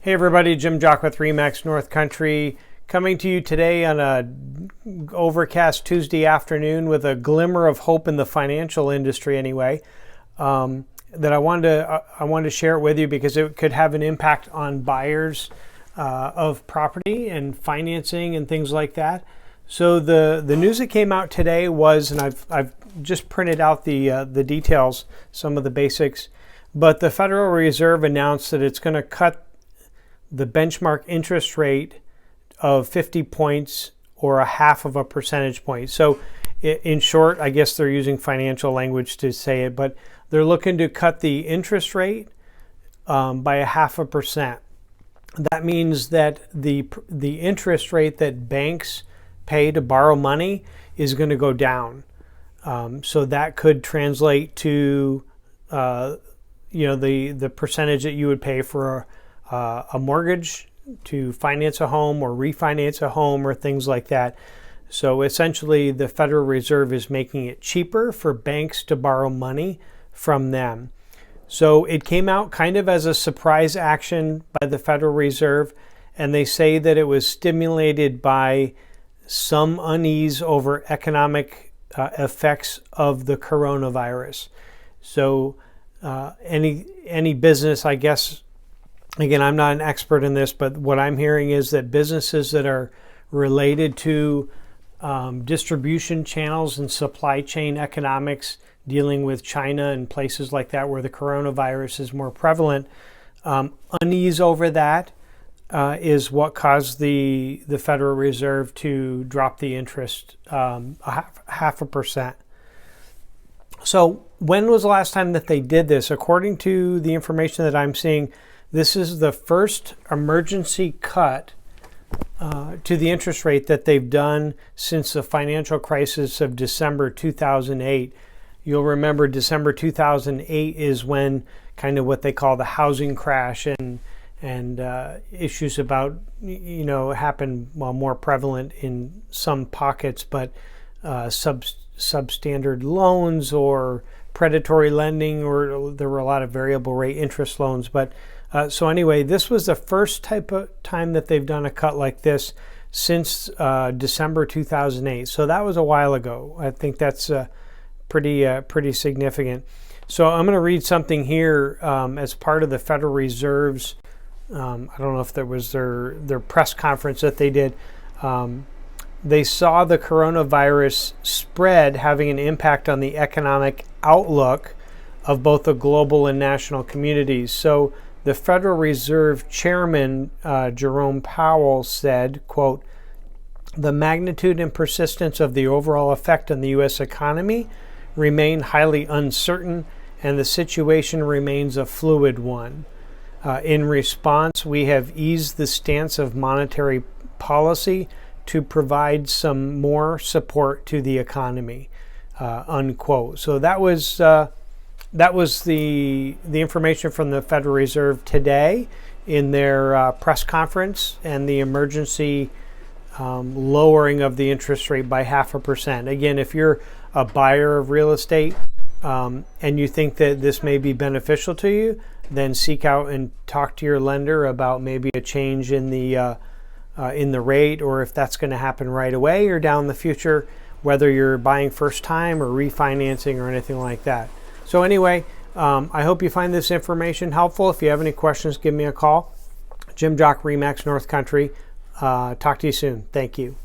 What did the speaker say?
Hey everybody, Jim Jock with Remax North Country, coming to you today on a overcast Tuesday afternoon with a glimmer of hope in the financial industry anyway, that I wanted to share it with you because it could have an impact on buyers of property and financing and things like that. So the news that came out today was, and I've just printed out the details, some of the basics, but the Federal Reserve announced that it's going to cut the benchmark interest rate of 50 points or a half of a percentage point. So in short, I guess they're using financial language to say it, but they're looking to cut the interest rate by 0.5%. That means that the interest rate that banks pay to borrow money is going to go down. So that could translate to the percentage that you would pay for a mortgage to finance a home or refinance a home or things like that. So essentially the Federal Reserve is making it cheaper for banks to borrow money from them. So it came out kind of as a surprise action by the Federal Reserve, and they say that it was stimulated by some unease over economic effects of the coronavirus. So any business, I guess, again, I'm not an expert in this, but what I'm hearing is that businesses that are related to distribution channels and supply chain economics, dealing with China and places like that where the coronavirus is more prevalent, unease over that is what caused the Federal Reserve to drop the interest 0.5%. So when was the last time that they did this? According to the information that I'm seeing, this is the first emergency cut to the interest rate that they've done since the financial crisis of December 2008. You'll remember December 2008 is when kind of what they call the housing crash and issues about, happen, more prevalent in some pockets, but substandard loans or predatory lending, or there were a lot of variable rate interest loans. But so anyway, this was the first type of time that they've done a cut like this since December 2008. So that was a while ago. I think that's pretty significant. So I'm going to read something here as part of the Federal Reserve's, I don't know if that was their press conference that they did. They saw the coronavirus spread having an impact on the economic outlook of both the global and national communities. So the Federal Reserve Chairman, Jerome Powell, said, quote, "The magnitude and persistence of the overall effect on the U.S. economy remain highly uncertain, and the situation remains a fluid one. In response, we have eased the stance of monetary policy to provide some more support to the economy," unquote. So that was the information from the Federal Reserve today in their press conference, and the emergency lowering of the interest rate by 0.5%. Again, if you're a buyer of real estate and you think that this may be beneficial to you, then seek out and talk to your lender about maybe a change in the rate, or if that's going to happen right away or down the future, whether you're buying first time or refinancing or anything like that. So anyway, I hope you find this information helpful. If you have any questions, give me a call. Jim Jock, Remax North Country. Talk to you soon. Thank you.